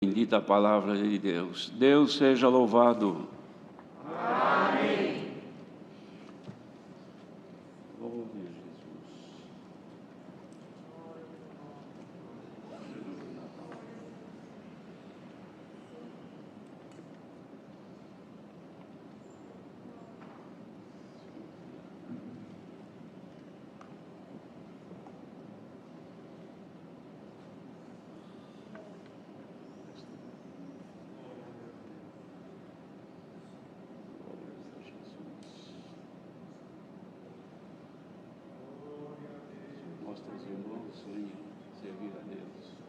bendita a palavra de Deus. Deus seja louvado. Amém. Mostra aos irmãos servir a Deus.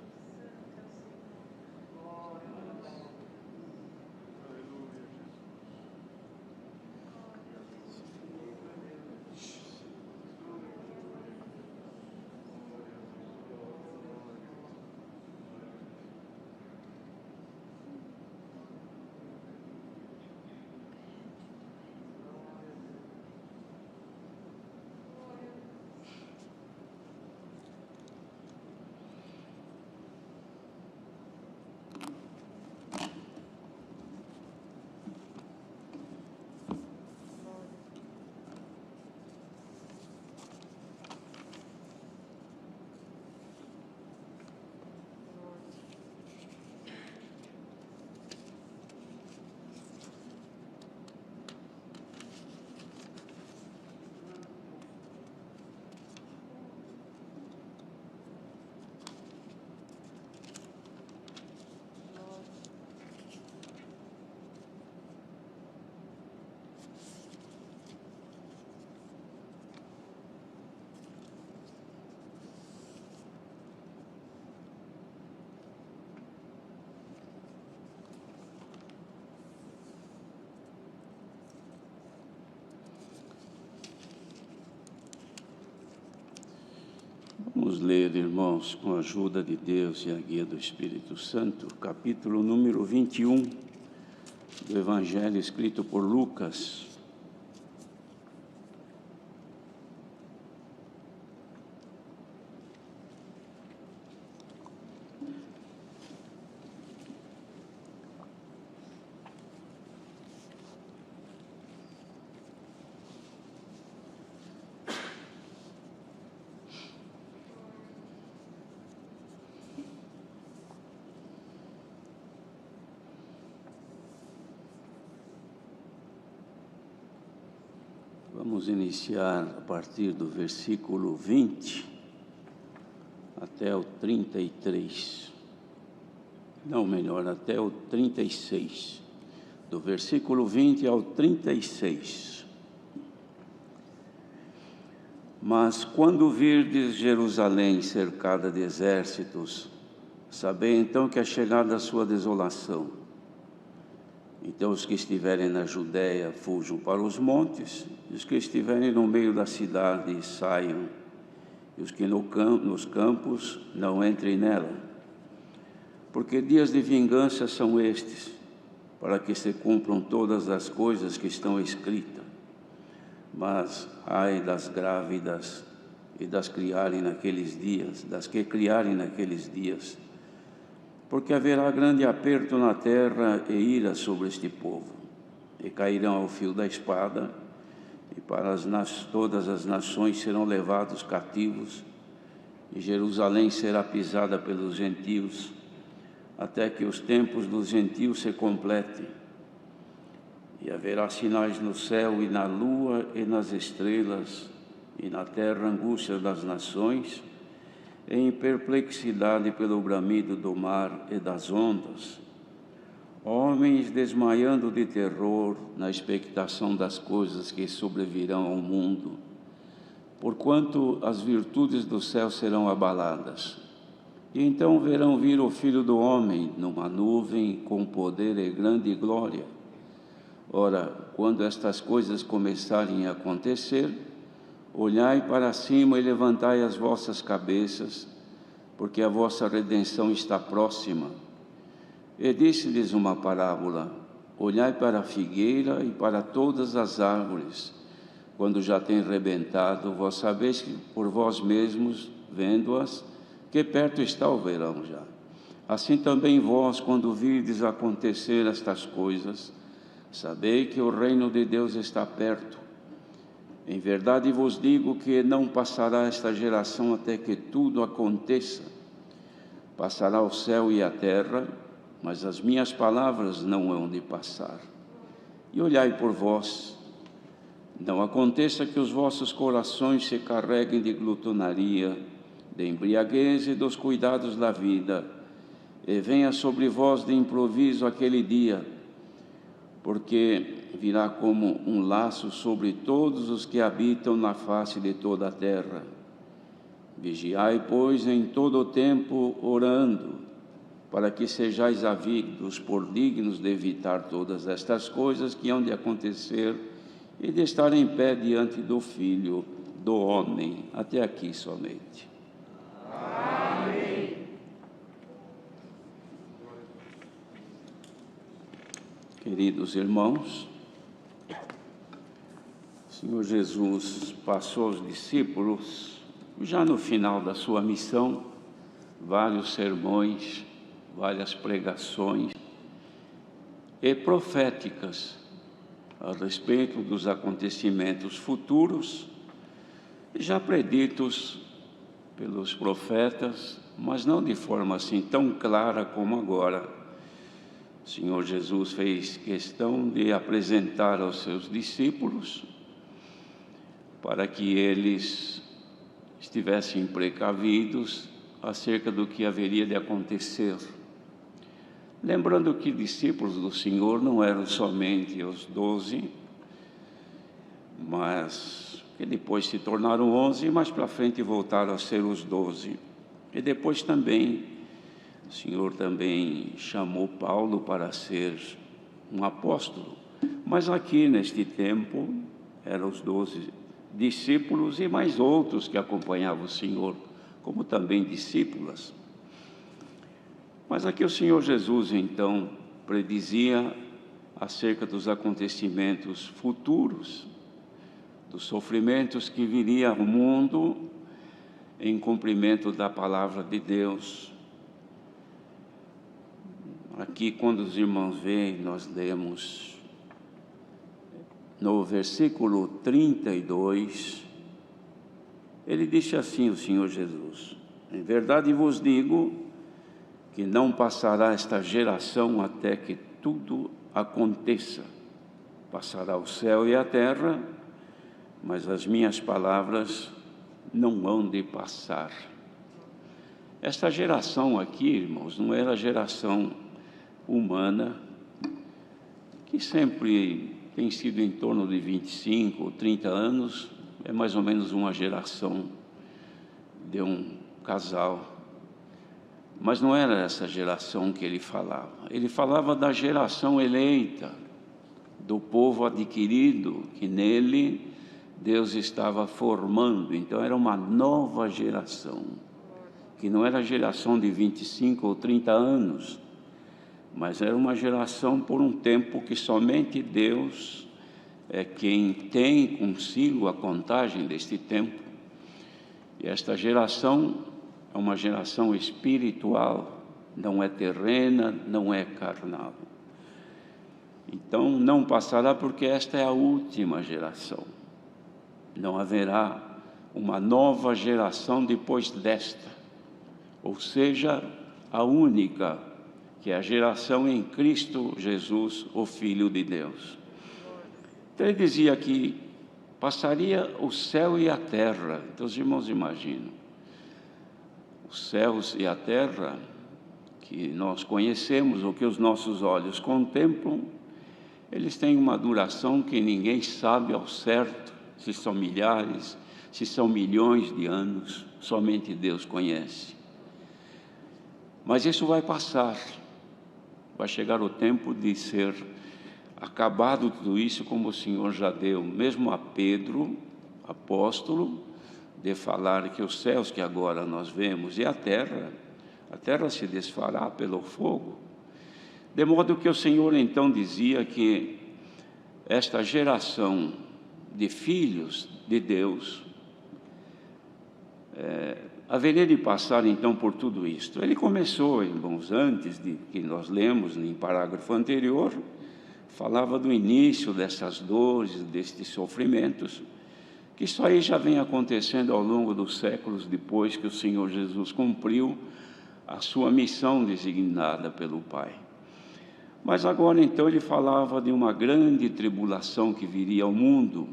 Vamos ler, irmãos, com a ajuda de Deus e a guia do Espírito Santo, capítulo número 21 do Evangelho escrito por Lucas. Vamos iniciar a partir do versículo 20 até o 33. Não, melhor, até o 36. Do versículo 20 ao 36. Mas quando virdes Jerusalém cercada de exércitos, sabei então que é chegada a sua desolação. Então os que estiverem na Judéia fujam para os montes, e os que estiverem no meio da cidade saiam, e os que nos campos não entrem nela. Porque dias de vingança são estes, para que se cumpram todas as coisas que estão escritas. Mas ai das grávidas e das que criarem naqueles dias, porque haverá grande aperto na terra e ira sobre este povo, e cairão ao fio da espada, e para todas as nações serão levados cativos, e Jerusalém será pisada pelos gentios, até que os tempos dos gentios se completem. E haverá sinais no céu e na lua e nas estrelas, e na terra angústia das nações, em perplexidade pelo bramido do mar e das ondas, homens desmaiando de terror na expectação das coisas que sobrevirão ao mundo, porquanto as virtudes do céu serão abaladas. E então verão vir o Filho do Homem numa nuvem com poder e grande glória. Ora, quando estas coisas começarem a acontecer, olhai para cima e levantai as vossas cabeças, porque a vossa redenção está próxima. E disse-lhes uma parábola: olhai para a figueira e para todas as árvores. Quando já têm rebentado, vós sabeis que por vós mesmos, vendo-as, que perto está o verão já. Assim também vós, quando virdes acontecer estas coisas, sabei que o reino de Deus está perto. Em verdade vos digo que não passará esta geração até que tudo aconteça. Passará o céu e a terra, mas as minhas palavras não hão de passar. E olhai por vós, não aconteça que os vossos corações se carreguem de glutonaria, de embriaguez e dos cuidados da vida, e venha sobre vós de improviso aquele dia, porque virá como um laço sobre todos os que habitam na face de toda a terra. Vigiai, pois, em todo o tempo, orando, para que sejais havidos por dignos de evitar todas estas coisas que hão de acontecer e de estar em pé diante do Filho do Homem. Até aqui somente. Amém. Queridos irmãos, o Senhor Jesus passou aos discípulos, já no final da sua missão, vários sermões, várias pregações e proféticas a respeito dos acontecimentos futuros, já preditos pelos profetas, mas não de forma assim tão clara como agora. O Senhor Jesus fez questão de apresentar aos seus discípulos para que eles estivessem precavidos acerca do que haveria de acontecer. Lembrando que discípulos do Senhor não eram somente os 12, mas que depois se tornaram 11, e mais para frente voltaram a ser os 12. E depois também, o Senhor também chamou Paulo para ser um apóstolo. Mas aqui neste tempo, eram os 12 discípulos e mais outros que acompanhavam o Senhor, como também discípulas. Mas aqui o Senhor Jesus, então, predizia acerca dos acontecimentos futuros, dos sofrimentos que viria ao mundo em cumprimento da palavra de Deus. Aqui, quando os irmãos veem, nós lemos no versículo 32, ele disse assim, o Senhor Jesus: em verdade vos digo que não passará esta geração até que tudo aconteça. Passará o céu e a terra, mas as minhas palavras não hão de passar. Esta geração aqui, irmãos, não era a geração humana, que sempre tem sido em torno de 25 ou 30 anos, é mais ou menos uma geração de um casal. Mas não era essa geração que ele falava. Ele falava da geração eleita, do povo adquirido, que nele Deus estava formando. Então era uma nova geração, que não era a geração de 25 ou 30 anos, mas era uma geração por um tempo que somente Deus é quem tem consigo a contagem deste tempo. E esta geração é uma geração espiritual, não é terrena, não é carnal. Então não passará, porque esta é a última geração. Não haverá uma nova geração depois desta, ou seja, a única, que é a geração em Cristo Jesus, o Filho de Deus. Então ele dizia que passaria o céu e a terra. Então os irmãos imaginam, os céus e a terra que nós conhecemos, ou que os nossos olhos contemplam, eles têm uma duração que ninguém sabe ao certo, se são milhares, se são milhões de anos, somente Deus conhece. Mas isso vai passar, vai chegar o tempo de ser acabado tudo isso, como o Senhor já deu, mesmo a Pedro, apóstolo, de falar que os céus que agora nós vemos e a terra se desfará pelo fogo. De modo que o Senhor então dizia que esta geração de filhos de Deus haveria de passar então por tudo isto. Ele começou, irmãos, antes de que nós lemos em parágrafo anterior, falava do início dessas dores, destes sofrimentos, que isso aí já vem acontecendo ao longo dos séculos depois que o Senhor Jesus cumpriu a sua missão designada pelo Pai. Mas agora então ele falava de uma grande tribulação que viria ao mundo,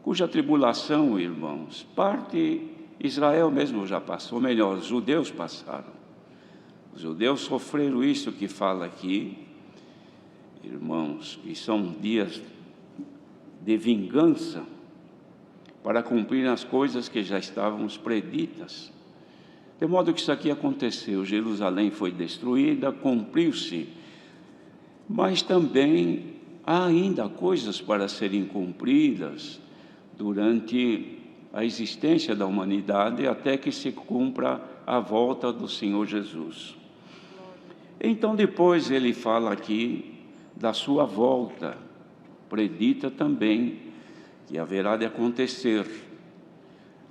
cuja tribulação, irmãos, parte Israel mesmo já passou, melhor, os judeus passaram. Os judeus sofreram isso que fala aqui, irmãos, e são dias de vingança para cumprir as coisas que já estavam preditas. De modo que isso aqui aconteceu, Jerusalém foi destruída, cumpriu-se, mas também há ainda coisas para serem cumpridas durante a existência da humanidade, até que se cumpra a volta do Senhor Jesus. Então depois ele fala aqui da sua volta, predita também que haverá de acontecer.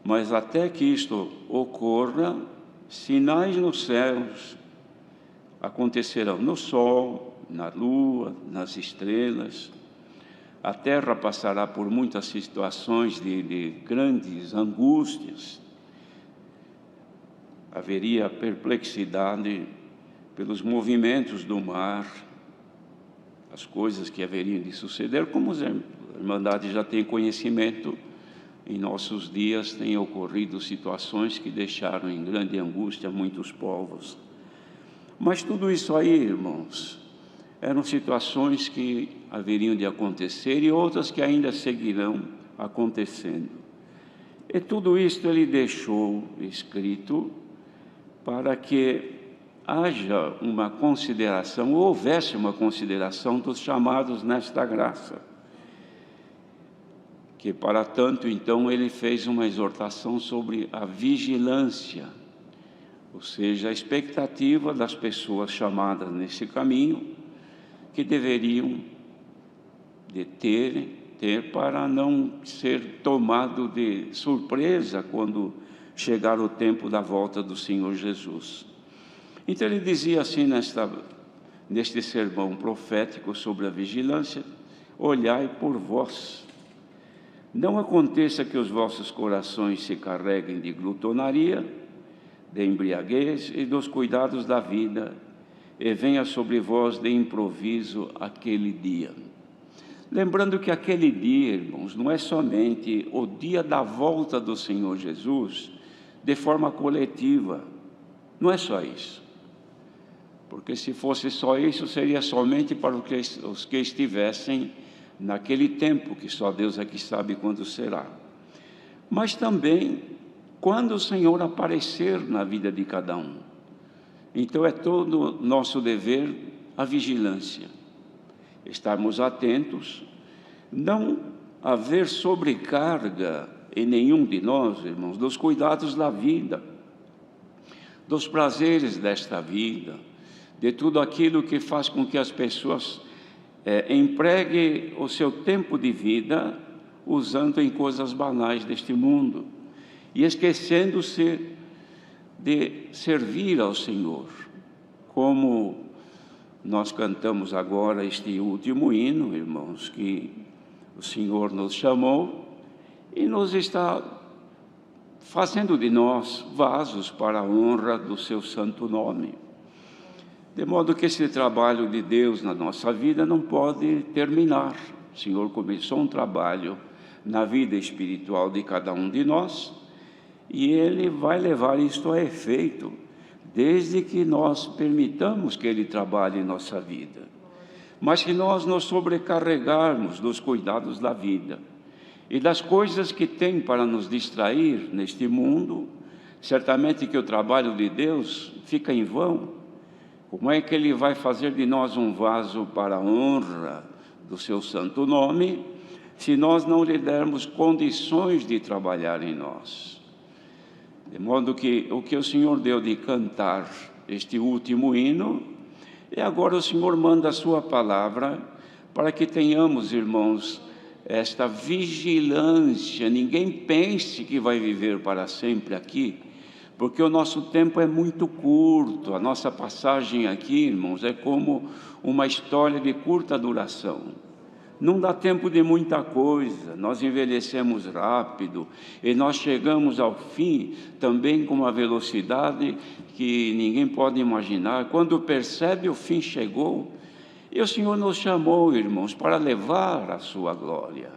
Mas até que isto ocorra, sinais nos céus acontecerão no sol, na lua, nas estrelas. A terra passará por muitas situações de grandes angústias. Haveria perplexidade pelos movimentos do mar, as coisas que haveriam de suceder, como a Irmandade já tem conhecimento, em nossos dias têm ocorrido situações que deixaram em grande angústia muitos povos. Mas tudo isso aí, irmãos, eram situações que haveriam de acontecer e outras que ainda seguirão acontecendo. E tudo isto ele deixou escrito para que haja uma consideração, houvesse uma consideração dos chamados nesta graça. Que para tanto, então, ele fez uma exortação sobre a vigilância, ou seja, a expectativa das pessoas chamadas nesse caminho, que deveriam de ter para não ser tomado de surpresa quando chegar o tempo da volta do Senhor Jesus. Então ele dizia assim neste sermão profético sobre a vigilância: olhai por vós, não aconteça que os vossos corações se carreguem de glutonaria, de embriaguez e dos cuidados da vida, e venha sobre vós de improviso aquele dia. Lembrando que aquele dia, irmãos, não é somente o dia da volta do Senhor Jesus de forma coletiva, não é só isso. Porque se fosse só isso, seria somente para os que estivessem naquele tempo, que só Deus é que sabe quando será. Mas também quando o Senhor aparecer na vida de cada um. Então é todo nosso dever a vigilância, estarmos atentos, não haver sobrecarga em nenhum de nós, irmãos, dos cuidados da vida, dos prazeres desta vida, de tudo aquilo que faz com que as pessoas empreguem o seu tempo de vida usando em coisas banais deste mundo e esquecendo-se de servir ao Senhor, como nós cantamos agora este último hino, irmãos, que o Senhor nos chamou e nos está fazendo de nós vasos para a honra do seu santo nome. De modo que esse trabalho de Deus na nossa vida não pode terminar. O Senhor começou um trabalho na vida espiritual de cada um de nós, e Ele vai levar isto a efeito, desde que nós permitamos que Ele trabalhe em nossa vida. Mas se nós nos sobrecarregarmos dos cuidados da vida e das coisas que tem para nos distrair neste mundo, certamente que o trabalho de Deus fica em vão. Como é que Ele vai fazer de nós um vaso para a honra do seu santo nome, se nós não lhe dermos condições de trabalhar em nós? De modo que o que o Senhor deu de cantar este último hino, e agora o Senhor manda a sua palavra para que tenhamos, irmãos, esta vigilância. Ninguém pense que vai viver para sempre aqui, porque o nosso tempo é muito curto. A nossa passagem aqui, irmãos, é como uma história de curta duração. Não dá tempo de muita coisa, nós envelhecemos rápido e nós chegamos ao fim também com uma velocidade que ninguém pode imaginar. Quando percebe, o fim chegou. E o Senhor nos chamou, irmãos, para levar a sua glória.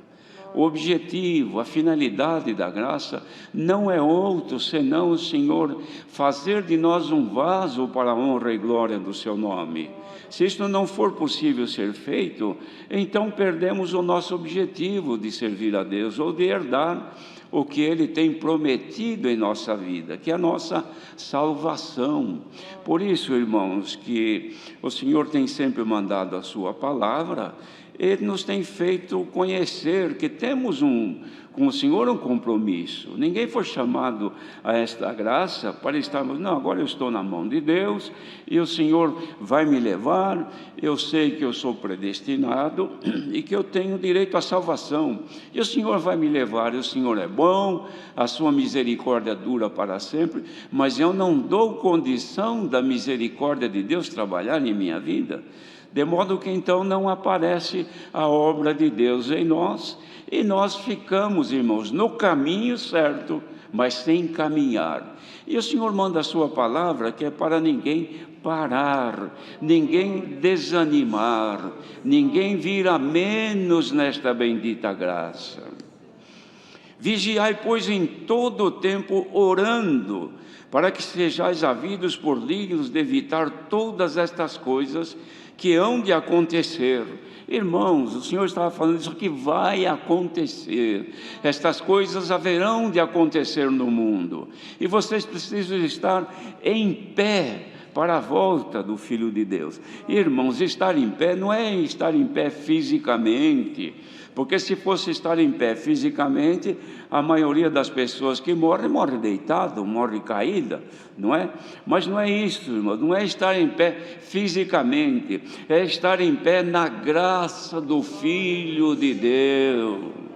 O objetivo, a finalidade da graça não é outro senão o Senhor fazer de nós um vaso para a honra e glória do seu nome. Se isto não for possível ser feito, então perdemos o nosso objetivo de servir a Deus ou de herdar o que Ele tem prometido em nossa vida, que é a nossa salvação. Por isso, irmãos, que o Senhor tem sempre mandado a sua palavra. Ele nos tem feito conhecer que temos com o Senhor um compromisso. Ninguém foi chamado a esta graça para estarmos, não, agora eu estou na mão de Deus e o Senhor vai me levar, eu sei que eu sou predestinado e que eu tenho direito à salvação, e o Senhor vai me levar, e o Senhor é bom, a sua misericórdia dura para sempre, mas eu não dou condição da misericórdia de Deus trabalhar em minha vida, de modo que então não aparece a obra de Deus em nós, e nós ficamos, irmãos, no caminho certo, mas sem caminhar. E o Senhor manda a sua palavra, que é para ninguém parar, ninguém desanimar, ninguém vir a menos nesta bendita graça. Vigiai, pois, em todo o tempo orando, para que sejais havidos por dignos de evitar todas estas coisas que hão de acontecer. Irmãos, o Senhor estava falando isso que vai acontecer. Estas coisas haverão de acontecer no mundo. E vocês precisam estar em pé para a volta do Filho de Deus. Irmãos, estar em pé não é estar em pé fisicamente, porque se fosse estar em pé fisicamente, a maioria das pessoas que morrem, morre deitado, morre caída, não é? Mas não é isso, irmão, não é estar em pé fisicamente, é estar em pé na graça do Filho de Deus.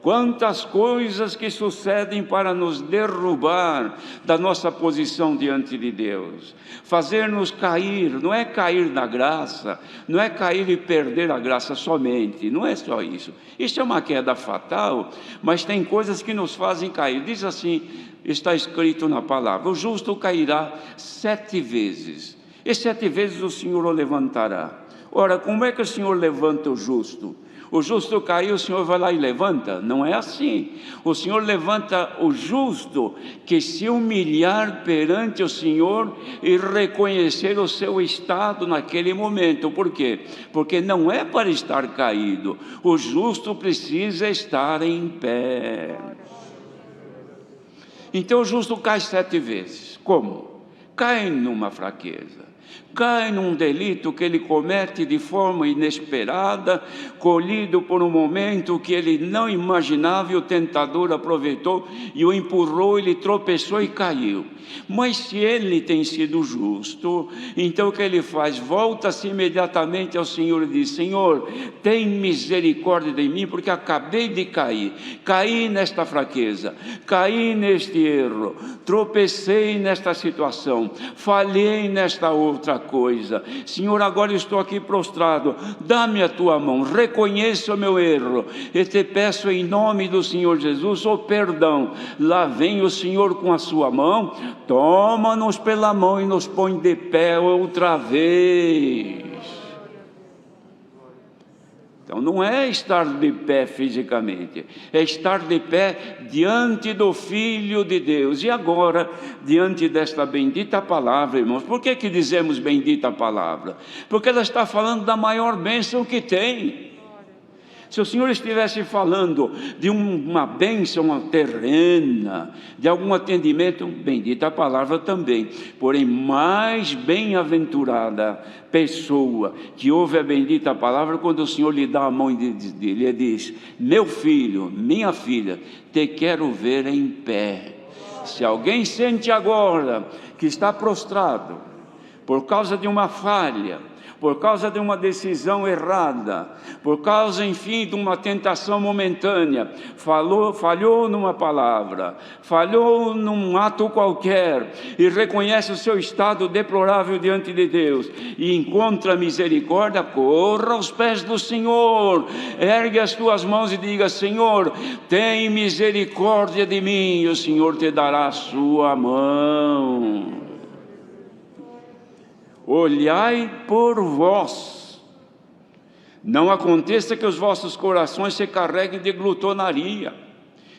Quantas coisas que sucedem para nos derrubar da nossa posição diante de Deus, fazer-nos cair, não é cair na graça, não é cair e perder a graça somente, não é só isso. Isso é uma queda fatal, mas tem coisas que nos fazem cair. Diz assim, está escrito na palavra: o justo cairá 7 vezes, e 7 vezes o Senhor o levantará. Ora, como é que o Senhor levanta o justo? O justo caiu, o Senhor vai lá e levanta? Não é assim. O Senhor levanta o justo que se humilhar perante o Senhor e reconhecer o seu estado naquele momento. Por quê? Porque não é para estar caído. O justo precisa estar em pé. Então o justo cai 7 vezes. Como? Cai numa fraqueza. Cai num delito que ele comete de forma inesperada, colhido por um momento que ele não imaginava, e o tentador aproveitou e o empurrou, ele tropeçou e caiu. Mas se ele tem sido justo, então o que ele faz? Volta-se imediatamente ao Senhor e diz: Senhor, tem misericórdia de mim, porque acabei de caí nesta fraqueza, caí neste erro, tropecei nesta situação, falhei nesta outra coisa. Senhor, agora estou aqui prostrado, dá-me a tua mão, reconheça o meu erro e te peço em nome do Senhor Jesus o perdão. Lá vem o Senhor com a sua mão, toma-nos pela mão e nos põe de pé outra vez. Então não é estar de pé fisicamente, é estar de pé diante do Filho de Deus. E agora, diante desta bendita palavra, irmãos, por que dizemos bendita palavra? Porque ela está falando da maior bênção que tem. Se o Senhor estivesse falando de uma bênção terrena, de algum atendimento, bendita a palavra também. Porém, mais bem-aventurada pessoa que ouve a bendita palavra quando o Senhor lhe dá a mão e lhe diz: meu filho, minha filha, te quero ver em pé. Se alguém sente agora que está prostrado por causa de uma falha, por causa de uma decisão errada, por causa, enfim, de uma tentação momentânea, falhou numa palavra, falhou num ato qualquer, e reconhece o seu estado deplorável diante de Deus, e encontra misericórdia, corra aos pés do Senhor, ergue as tuas mãos e diga: Senhor, tem misericórdia de mim, e o Senhor te dará a sua mão. Olhai por vós, não aconteça que os vossos corações se carreguem de glutonaria.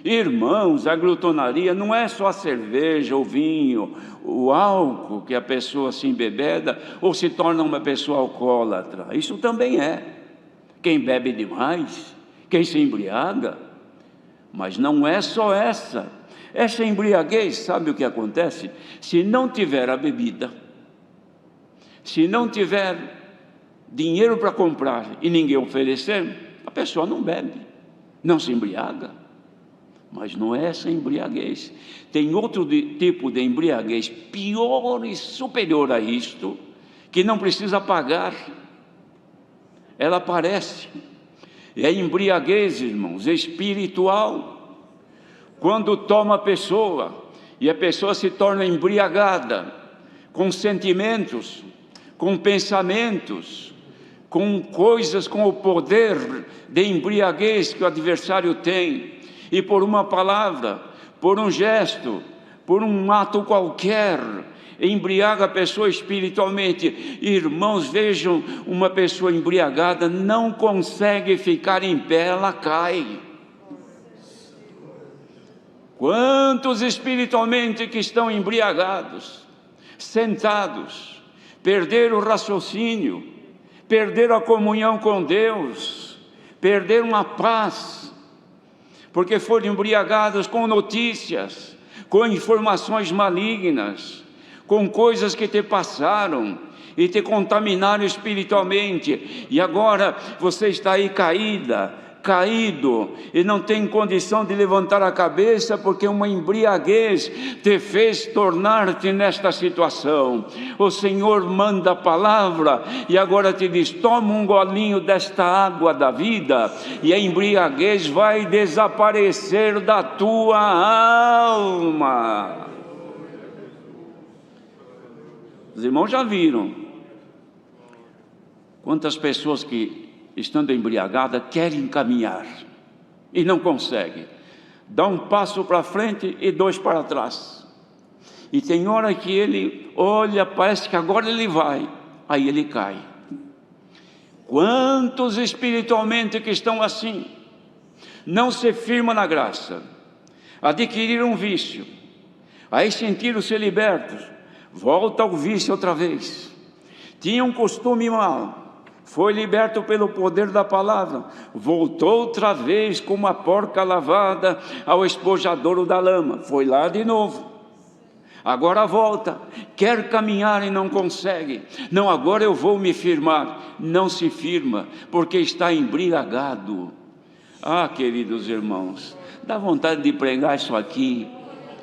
Irmãos, a glutonaria não é só a cerveja, o vinho, o álcool que a pessoa se embebeda ou se torna uma pessoa alcoólatra. Isso também é. Quem bebe demais, quem se embriaga, mas não é só essa. Essa embriaguez, sabe o que acontece? Se não tiver a bebida, se não tiver dinheiro para comprar e ninguém oferecer, a pessoa não bebe, não se embriaga. Mas não é essa embriaguez. Tem outro tipo de embriaguez pior e superior a isto, que não precisa pagar. Ela aparece. É a embriaguez, irmãos, espiritual. Quando toma a pessoa e a pessoa se torna embriagada com sentimentos, com pensamentos, com coisas, com o poder de embriaguez que o adversário tem, e por uma palavra, por um gesto, por um ato qualquer, embriaga a pessoa espiritualmente. Irmãos, vejam, uma pessoa embriagada não consegue ficar em pé, ela cai. Quantos espiritualmente que estão embriagados, sentados, perderam o raciocínio, perderam a comunhão com Deus, perderam a paz, porque foram embriagados com notícias, com informações malignas, com coisas que te passaram e te contaminaram espiritualmente, e agora você está aí caído, e não tem condição de levantar a cabeça, porque uma embriaguez te fez tornar-te nesta situação. O Senhor manda a palavra, e agora te diz: toma um golinho desta água da vida, e a embriaguez vai desaparecer da tua alma. Os irmãos já viram quantas pessoas que, estando embriagada, querem caminhar e não conseguem, dá um passo para frente e dois para trás, e tem hora que ele olha, parece que agora ele vai, aí ele cai. Quantos espiritualmente que estão assim, não se firmam na graça, adquiriram um vício, aí sentiram-se libertos, volta ao vício outra vez, tinha um costume mau, foi liberto pelo poder da palavra, voltou outra vez como uma porca lavada ao espojadouro da lama, foi lá de novo, agora volta, quer caminhar e não consegue, não, agora eu vou me firmar, não se firma, porque está embriagado. Ah, queridos irmãos, dá vontade de pregar isso aqui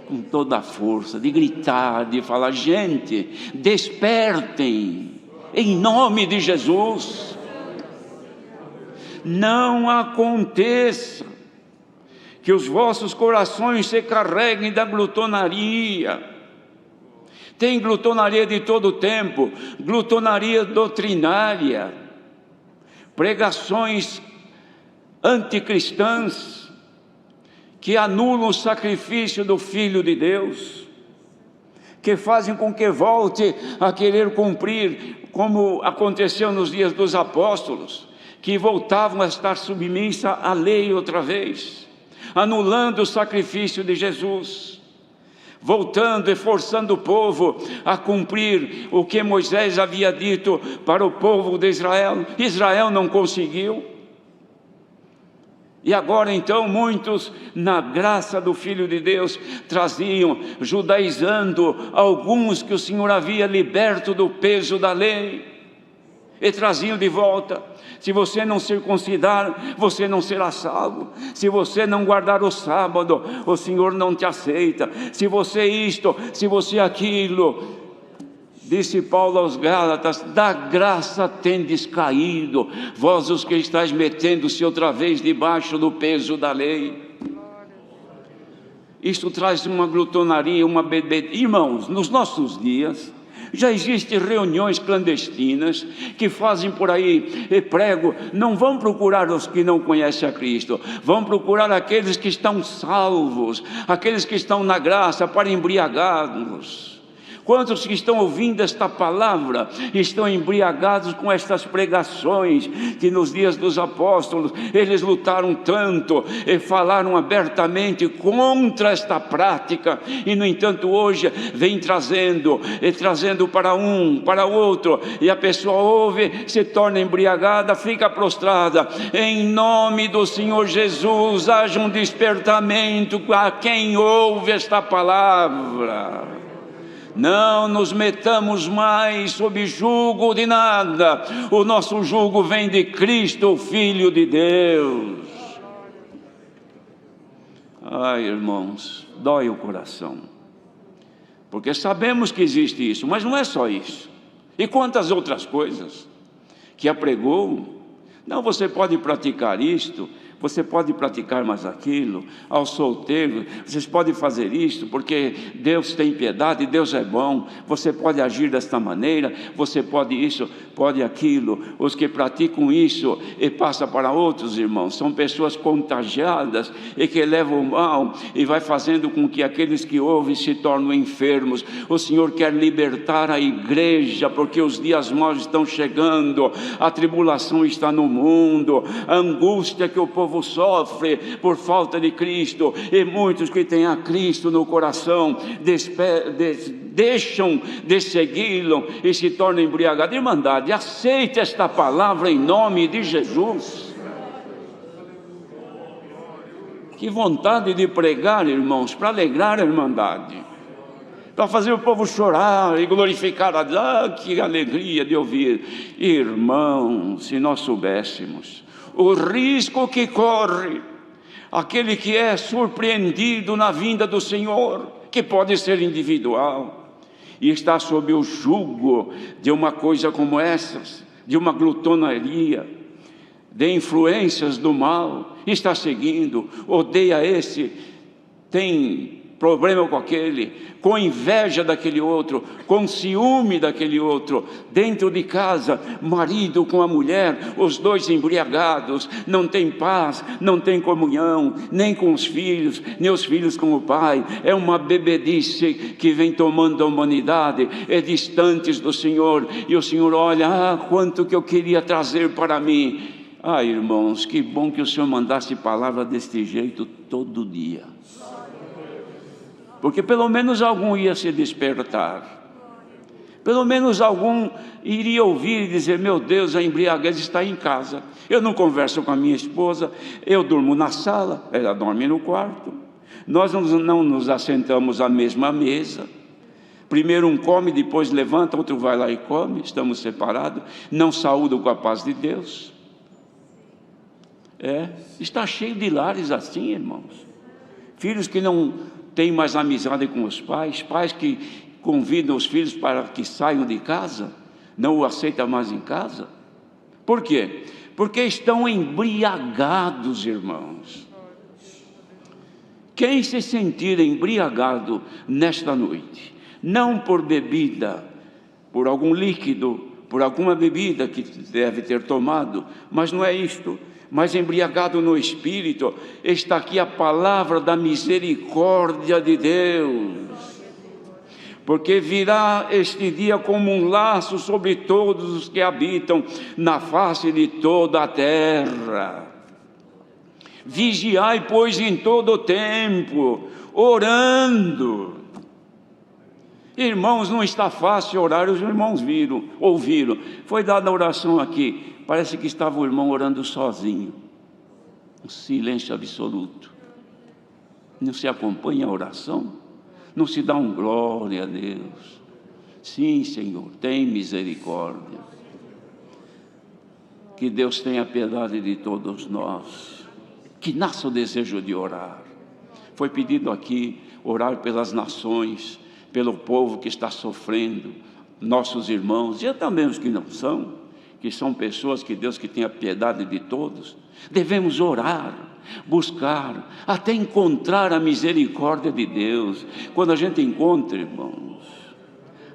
com toda a força, de gritar, de falar: gente, despertem, em nome de Jesus. Não aconteça que os vossos corações se carreguem da glutonaria. Tem glutonaria de todo tempo, glutonaria doutrinária, pregações anticristãs que anulam o sacrifício do Filho de Deus, que fazem com que volte a querer cumprir, como aconteceu nos dias dos apóstolos, que voltavam a estar submissa à lei outra vez, anulando o sacrifício de Jesus, voltando e forçando o povo a cumprir o que Moisés havia dito para o povo de Israel. Israel não conseguiu. E agora então muitos, na graça do Filho de Deus, traziam, judaizando alguns que o Senhor havia liberto do peso da lei, e traziam de volta: se você não circuncidar, você não será salvo. Se você não guardar o sábado, o Senhor não te aceita. Se você isto, se você aquilo. Disse Paulo aos Gálatas: da graça tendes caído, vós os que estáis metendo-se outra vez debaixo do peso da lei. Isto traz uma glutonaria, uma bebedeira. Irmãos, nos nossos dias já existem reuniões clandestinas que fazem por aí prego. Não vão procurar os que não conhecem a Cristo, vão procurar aqueles que estão salvos, aqueles que estão na graça, para embriagá-los. Quantos que estão ouvindo esta palavra estão embriagados com estas pregações que nos dias dos apóstolos eles lutaram tanto e falaram abertamente contra esta prática, e no entanto hoje vem trazendo para um, para outro, e a pessoa ouve, se torna embriagada, fica prostrada. Em nome do Senhor Jesus, haja um despertamento a quem ouve esta palavra. Não nos metamos mais sob jugo de nada. O nosso jugo vem de Cristo, o Filho de Deus. Ai, irmãos, dói o coração, porque sabemos que existe isso, mas não é só isso. E quantas outras coisas que apregou? Não, você pode praticar isto, você pode praticar mais aquilo. Aos solteiros, vocês podem fazer isto, porque Deus tem piedade, Deus é bom. Você pode agir desta maneira, você pode isso, pode aquilo. Os que praticam isso e passam para outros, irmãos, são pessoas contagiadas e que levam o mal, e vai fazendo com que aqueles que ouvem se tornem enfermos. O Senhor quer libertar a igreja, porque os dias maus estão chegando, a tribulação está no mundo, a angústia que o povo sofre por falta de Cristo, e muitos que têm a Cristo no coração deixam de segui-lo e se tornam embriagados. Irmandade, aceite esta palavra em nome de Jesus. Que vontade de pregar, irmãos, para alegrar a irmandade, para fazer o povo chorar e glorificar a Deus. Que alegria de ouvir. Irmãos, se nós soubéssemos o risco que corre aquele que é surpreendido na vinda do Senhor, que pode ser individual, e está sob o jugo de uma coisa como essas, de uma glutonaria, de influências do mal, está seguindo, odeia esse, tem problema com aquele, com inveja daquele outro, com ciúme daquele outro. Dentro de casa, marido com a mulher, os dois embriagados, não tem paz, não tem comunhão, nem com os filhos, nem os filhos com o pai. É uma bebedice que vem tomando a humanidade, é distantes do Senhor, e o Senhor olha: quanto que eu queria trazer para mim. Irmãos, que bom que o Senhor mandasse palavra deste jeito todo dia, porque pelo menos algum ia se despertar, pelo menos algum iria ouvir e dizer: meu Deus, a embriaguez está em casa, eu não converso com a minha esposa, eu durmo na sala, ela dorme no quarto, nós não nos assentamos à mesma mesa, primeiro um come, depois levanta, outro vai lá e come, estamos separados, não saúdam com a paz de Deus. Está cheio de lares assim, irmãos, filhos que não têm mais amizade com os pais, pais que convidam os filhos para que saiam de casa, não o aceitam mais em casa. Por quê? Porque estão embriagados, irmãos. Quem se sentir embriagado nesta noite, não por bebida, por algum líquido, por alguma bebida que deve ter tomado, mas não é isto, mas embriagado no Espírito, está aqui a palavra da misericórdia de Deus, porque virá este dia como um laço sobre todos os que habitam na face de toda a terra. Vigiai, pois, em todo o tempo, orando. Irmãos, não está fácil orar. Os irmãos ouviram, foi dada a oração aqui, parece que estava o irmão orando sozinho, um silêncio absoluto. Não se acompanha a oração? Não se dá um glória a Deus? Sim, Senhor, tem misericórdia. Que Deus tenha piedade de todos nós, que nasça o desejo de orar. Foi pedido aqui orar pelas nações, pelo povo que está sofrendo, nossos irmãos, e também os que não são, que são pessoas que Deus que tem a piedade de todos, devemos orar, buscar, até encontrar a misericórdia de Deus. Quando a gente encontra, irmãos,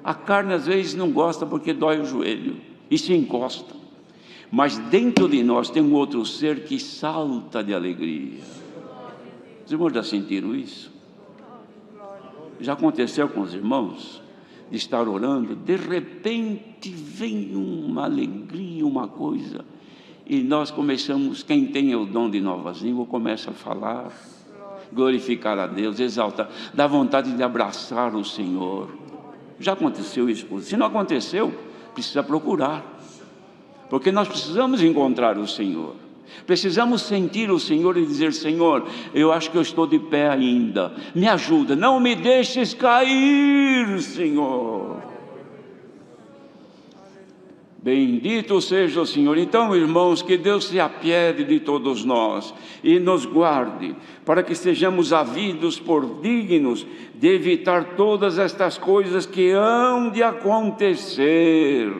a carne às vezes não gosta porque dói o joelho e se encosta, mas dentro de nós tem um outro ser que salta de alegria. Os irmãos já sentiram isso? Já aconteceu com os irmãos? De estar orando, de repente vem uma alegria, uma coisa, e nós começamos, quem tem o dom de novas línguas, começa a falar, glorificar a Deus, exaltar, dá vontade de abraçar o Senhor. Já aconteceu isso? Se não aconteceu, precisa procurar, porque nós precisamos encontrar o Senhor, precisamos sentir o Senhor e dizer: Senhor, eu acho que eu estou de pé ainda, me ajuda, não me deixes cair, Senhor. Bendito seja o Senhor. Então, irmãos, que Deus se apiede de todos nós e nos guarde, para que sejamos havidos por dignos de evitar todas estas coisas que hão de acontecer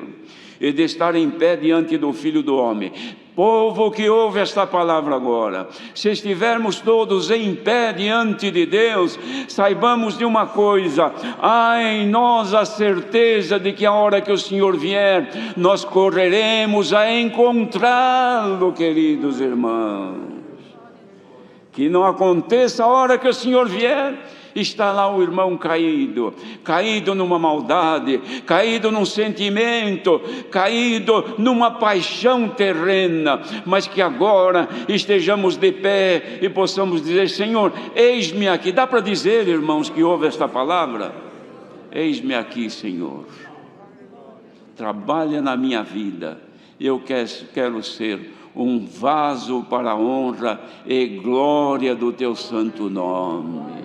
e de estar em pé diante do Filho do Homem. Povo que ouve esta palavra agora, se estivermos todos em pé diante de Deus, saibamos de uma coisa: há em nós a certeza de que a hora que o Senhor vier, nós correremos a encontrá-lo, queridos irmãos. Que não aconteça a hora que o Senhor vier, está lá o irmão caído, caído numa maldade, caído num sentimento, caído numa paixão terrena, mas que agora estejamos de pé e possamos dizer: Senhor, eis-me aqui. Dá para dizer, irmãos, que ouve esta palavra? Eis-me aqui, Senhor, trabalha na minha vida, eu quero ser um vaso para a honra e glória do teu santo nome.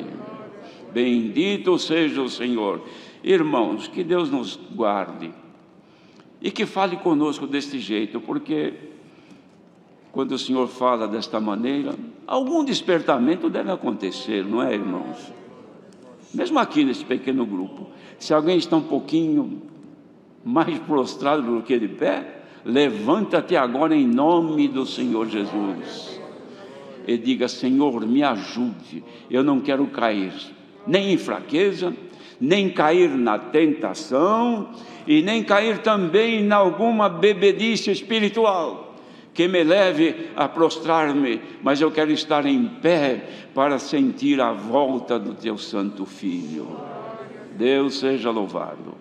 Bendito seja o Senhor. Irmãos, que Deus nos guarde e que fale conosco deste jeito, porque quando o Senhor fala desta maneira, algum despertamento deve acontecer, não é, irmãos? Mesmo aqui nesse pequeno grupo, se alguém está um pouquinho mais prostrado do que de pé, levanta-te agora em nome do Senhor Jesus e diga: Senhor, me ajude, eu não quero cair nem em fraqueza, nem cair na tentação, e nem cair também em alguma bebedice espiritual que me leve a prostrar-me, mas eu quero estar em pé para sentir a volta do teu santo Filho. Deus seja louvado.